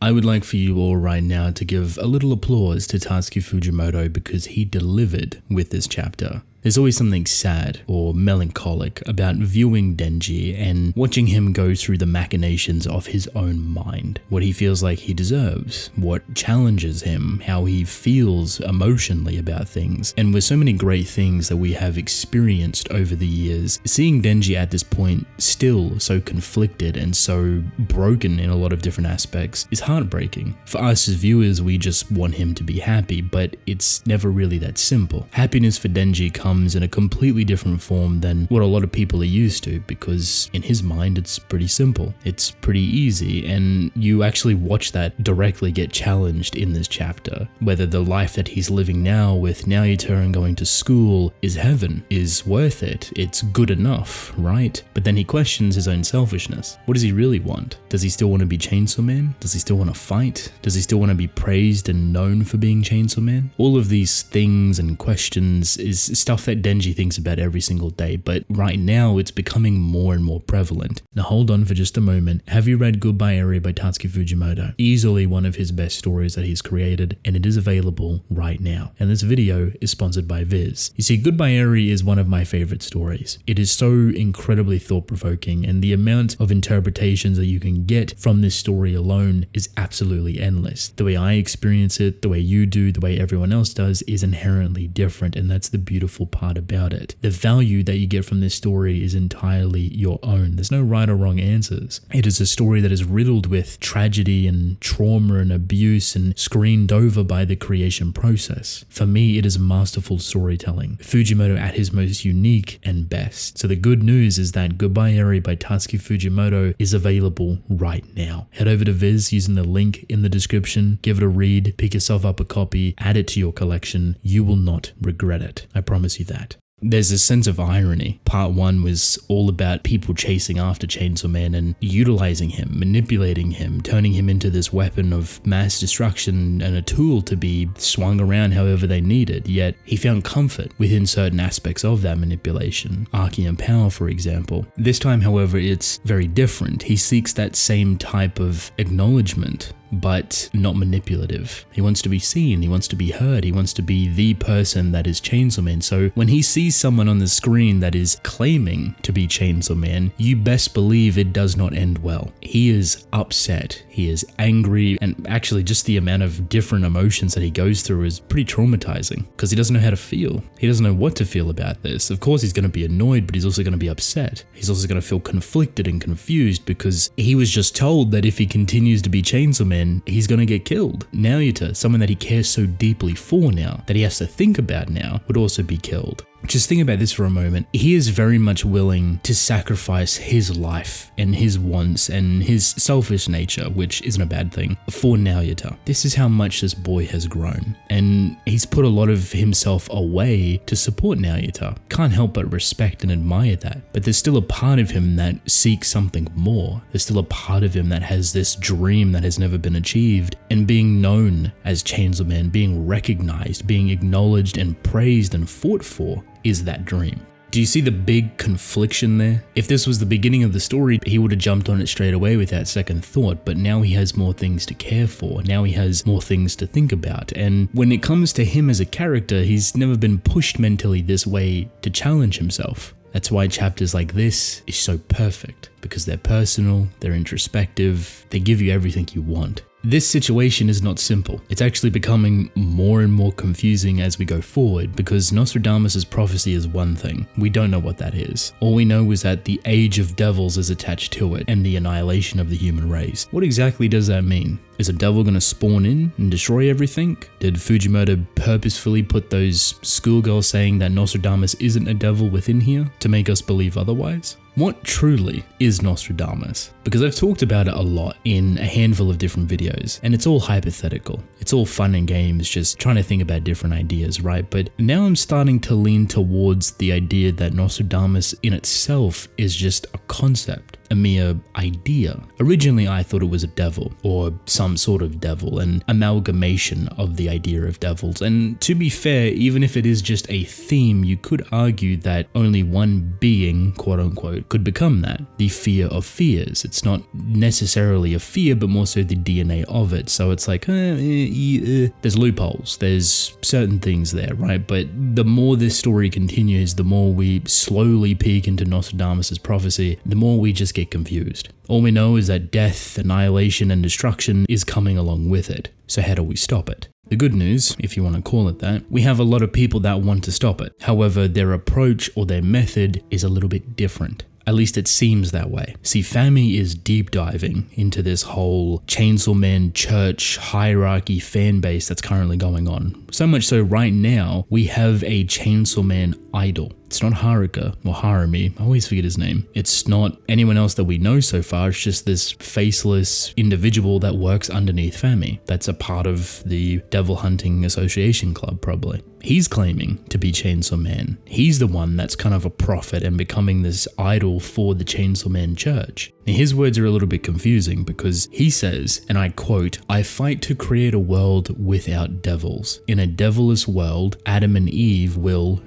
I would like for you all right now to give a little applause to Tatsuki Fujimoto because he delivered with this chapter. There's always something sad or melancholic about viewing Denji and watching him go through the machinations of his own mind, what he feels like he deserves, what challenges him, how he feels emotionally about things. And with so many great things that we have experienced over the years, seeing Denji at this point still so conflicted and so broken in a lot of different aspects is heartbreaking. For us as viewers, we just want him to be happy, but it's never really that simple. Happiness for Denji comes in a completely different form than what a lot of people are used to, because in his mind it's pretty simple, it's pretty easy, and you actually watch that directly get challenged in this chapter. Whether the life that he's living now with Naoyuta and going to school is heaven, is worth it, it's good enough, right? But then he questions his own selfishness. What does he really want? Does he still want to be Chainsaw Man? Does he still want to fight? Does he still want to be praised and known for being Chainsaw Man? All of these things and questions is stuff that Denji thinks about every single day, but right now it's becoming more and more prevalent. Now hold on for just a moment. Have you read Goodbye Eri by Tatsuki Fujimoto? Easily one of his best stories that he's created, and it is available right now. And this video is sponsored by Viz. You see, Goodbye Eri is one of my favorite stories. It is so incredibly thought-provoking, and the amount of interpretations that you can get from this story alone is absolutely endless. The way I experience it, the way you do, the way everyone else does is inherently different, and that's the beautiful part about it. The value that you get from this story is entirely your own. There's no right or wrong answers. It is a story that is riddled with tragedy and trauma and abuse and screened over by the creation process. For me, it is masterful storytelling. Fujimoto at his most unique and best. So the good news is that Goodbye Eri by Tatsuki Fujimoto is available right now. Head over to Viz using the link in the description, give it a read, pick yourself up a copy, add it to your collection. You will not regret it. I promise you that. There's a sense of irony. Part 1 was all about people chasing after Chainsaw Man and utilizing him, manipulating him, turning him into this weapon of mass destruction and a tool to be swung around however they needed. Yet he found comfort within certain aspects of that manipulation, Archean power for example. This time, however, it's very different. He seeks that same type of acknowledgement, but not manipulative. He wants to be seen, he wants to be heard, he wants to be the person that is Chainsaw Man. So when he sees someone on the screen that is claiming to be Chainsaw Man, you best believe it does not end well. He is upset, he is angry, and actually just the amount of different emotions that he goes through is pretty traumatizing because he doesn't know how to feel. He doesn't know what to feel about this. Of course he's going to be annoyed, but he's also going to be upset. He's also going to feel conflicted and confused because he was just told that if he continues to be Chainsaw Man, he's gonna get killed. Naoyuta, someone that he cares so deeply for now, that he has to think about now, would also be killed. Just think about this for a moment. He is very much willing to sacrifice his life and his wants and his selfish nature, which isn't a bad thing, for Naoyuta. This is how much this boy has grown, and he's put a lot of himself away to support Naoyuta. Can't help but respect and admire that, but there's still a part of him that seeks something more. There's still a part of him that has this dream that has never been achieved, and being known as Chainsaw Man, being recognized, being acknowledged and praised and fought for is that dream. Do you see the big confliction there? If this was the beginning of the story, he would have jumped on it straight away without second thought, but now he has more things to care for. Now he has more things to think about. And when it comes to him as a character, he's never been pushed mentally this way to challenge himself. That's why chapters like this is so perfect, because they're personal, they're introspective, they give you everything you want. This situation is not simple. It's actually becoming more and more confusing as we go forward, because Nostradamus' prophecy is one thing. We don't know what that is. All we know is that the age of devils is attached to it and the annihilation of the human race. What exactly does that mean? Is a devil going to spawn in and destroy everything? Did Fujimoto purposefully put those schoolgirls saying that Nostradamus isn't a devil within here to make us believe otherwise? What truly is Nostradamus? Because I've talked about it a lot in a handful of different videos, and it's all hypothetical. It's all fun and games, just trying to think about different ideas, right? But now I'm starting to lean towards the idea that Nostradamus in itself is just a concept a mere idea. Originally, I thought it was a devil, or some sort of devil, an amalgamation of the idea of devils. And to be fair, even if it is just a theme, you could argue that only one being, quote unquote, could become that. The fear of fears. It's not necessarily a fear, but more so the DNA of it. So it's like, there's loopholes, there's certain things there, right? But the more this story continues, the more we slowly peek into Nostradamus' prophecy, the more we just get confused. All we know is that death, annihilation, and destruction is coming along with it. So how do we stop it? The good news, if you want to call it that, we have a lot of people that want to stop it. However, their approach or their method is a little bit different. At least it seems that way. See, Fami is deep diving into this whole Chainsaw Man church hierarchy fan base that's currently going on. So much so right now, we have a Chainsaw Man idol. It's not Haruka or Harumi, I always forget his name. It's not anyone else that we know so far, it's just this faceless individual that works underneath Fami. That's a part of the Devil Hunting Association Club, probably. He's claiming to be Chainsaw Man. He's the one that's kind of a prophet and becoming this idol for the Chainsaw Man church. Now, his words are a little bit confusing because he says, and I quote, "I fight to create a world without devils. In a devilless world, Adam and Eve will ...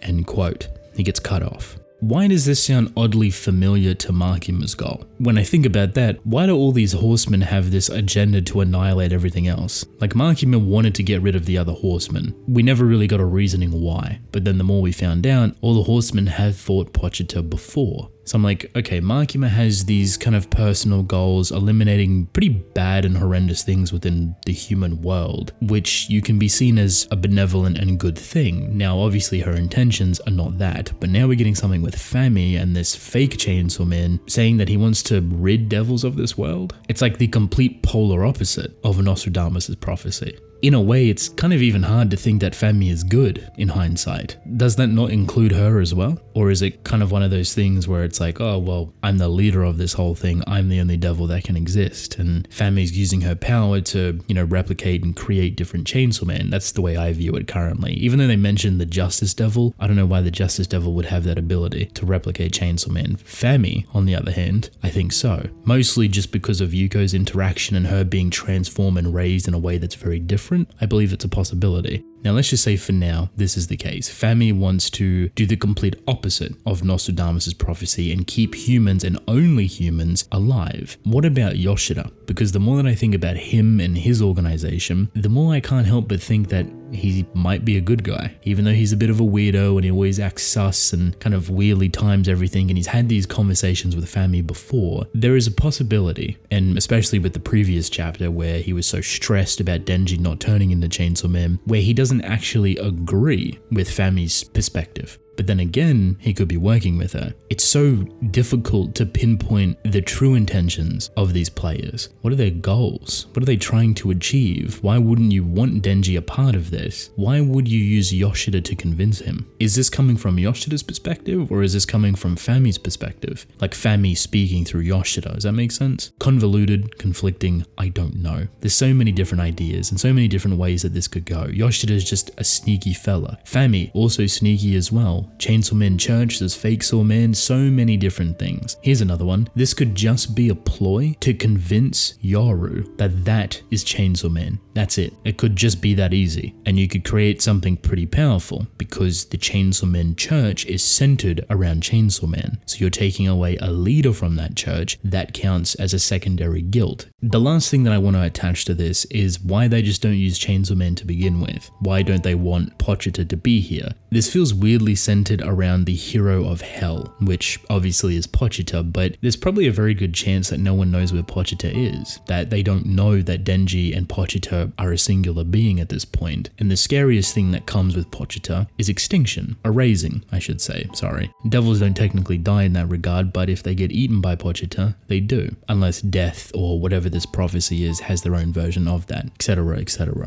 end quote." He gets cut off. Why does this sound oddly familiar to Makima's goal? When I think about that, why do all these horsemen have this agenda to annihilate everything else? Like, Makima wanted to get rid of the other horsemen. We never really got a reasoning why, but then the more we found out, all the horsemen have fought Pochita before. So I'm like, okay, Makima has these kind of personal goals, eliminating pretty bad and horrendous things within the human world, which you can be seen as a benevolent and good thing. Now, obviously her intentions are not that, but now we're getting something with Fami and this fake Chainsaw Man saying that he wants to rid devils of this world. It's like the complete polar opposite of Nostradamus' prophecy. In a way, it's kind of even hard to think that Fami is good in hindsight. Does that not include her as well? Or is it kind of one of those things where it's like, oh, well, I'm the leader of this whole thing. I'm the only devil that can exist. And Fami's using her power to, replicate and create different Chainsaw Man. That's the way I view it currently. Even though they mentioned the Justice Devil, I don't know why the Justice Devil would have that ability to replicate Chainsaw Man. Fami, on the other hand, I think so. Mostly just because of Yuko's interaction and her being transformed and raised in a way that's very different. I believe it's a possibility. Now, let's just say for now, this is the case. Fami wants to do the complete opposite of Nostradamus' prophecy and keep humans and only humans alive. What about Yoshida? Because the more that I think about him and his organization, the more I can't help but think that he might be a good guy, even though he's a bit of a weirdo and he always acts sus and kind of weirdly times everything, and he's had these conversations with Fami before. There is a possibility, and especially with the previous chapter where he was so stressed about Denji not turning into Chainsaw Man, where he doesn't actually agree with Fami's perspective. But then again, he could be working with her. It's so difficult to pinpoint the true intentions of these players. What are their goals? What are they trying to achieve? Why wouldn't you want Denji a part of this? Why would you use Yoshida to convince him? Is this coming from Yoshida's perspective, or is this coming from Fami's perspective? Like Fami speaking through Yoshida, does that make sense? Convoluted, conflicting, I don't know. There's so many different ideas and so many different ways that this could go. Yoshida is just a sneaky fella. Fami, also sneaky as well. Chainsaw Man Church, there's fake Saw Man, so many different things. Here's another one. This could just be a ploy to convince Yoru that is Chainsaw Man. That's it. It could just be that easy. And you could create something pretty powerful because the Chainsaw Man Church is centered around Chainsaw Man. So you're taking away a leader from that church. That counts as a secondary guild. The last thing that I want to attach to this is why they just don't use Chainsaw Man to begin with. Why don't they want Pochita to be here? This feels weirdly centered around the hero of hell, which obviously is Pochita, but there's probably a very good chance that no one knows where Pochita is, that they don't know that Denji and Pochita are a singular being at this point. And the scariest thing that comes with Pochita is extinction, erasing, I should say, sorry. Devils don't technically die in that regard, but if they get eaten by Pochita, they do, unless death or whatever this prophecy is has their own version of that, etc.,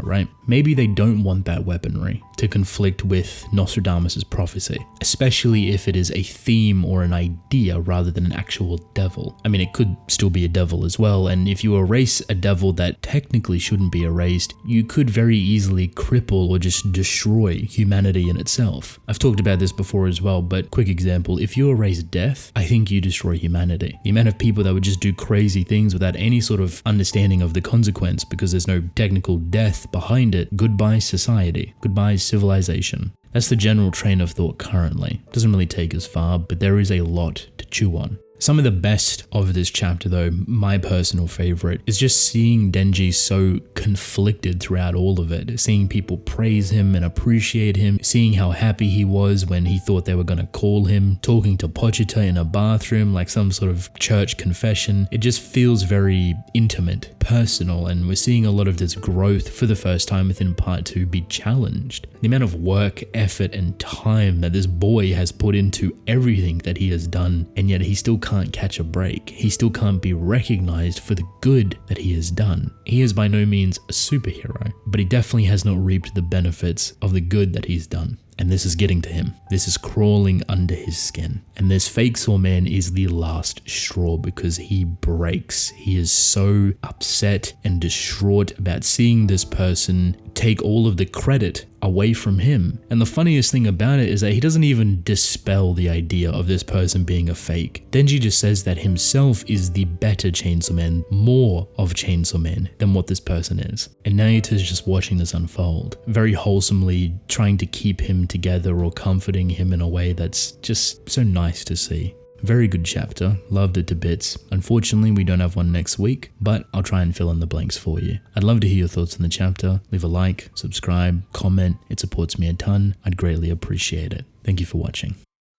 right? Maybe they don't want that weaponry to conflict with Nostradamus' prophecy. cruelty, especially if it is a theme or an idea rather than an actual devil. I mean, it could still be a devil as well, and if you erase a devil that technically shouldn't be erased, you could very easily cripple or just destroy humanity in itself. I've talked about this before as well, but quick example, if you erase death, I think you destroy humanity. The amount of people that would just do crazy things without any sort of understanding of the consequence because there's no technical death behind it, goodbye society, goodbye civilization. That's the general train of thought currently. Doesn't really take us far, but there is a lot to chew on. Some of the best of this chapter though, my personal favorite, is just seeing Denji so conflicted throughout all of it. Seeing people praise him and appreciate him, seeing how happy he was when he thought they were going to call him, talking to Pochita in a bathroom like some sort of church confession. It just feels very intimate, personal, and we're seeing a lot of this growth for the first time within part 2 be challenged. The amount of work, effort, and time that this boy has put into everything that he has done, and yet he still can't catch a break. He still can't be recognized for the good that he has done. He is by no means a superhero, but he definitely has not reaped the benefits of the good that he's done. And this is getting to him. This is crawling under his skin. And this fake Sawman is the last straw because he breaks. He is so upset and distraught about seeing this person take all of the credit away from him. And the funniest thing about it is that he doesn't even dispel the idea of this person being a fake. Denji just says that himself is the better Chainsaw Man, more of Chainsaw Man than what this person is. And Nayuta's just watching this unfold, very wholesomely trying to keep him together or comforting him in a way that's just so nice to see. Very good chapter, loved it to bits. Unfortunately, we don't have one next week, but I'll try and fill in the blanks for you. I'd love to hear your thoughts on the chapter. Leave a like, subscribe, comment. It supports me a ton. I'd greatly appreciate it. Thank you for watching.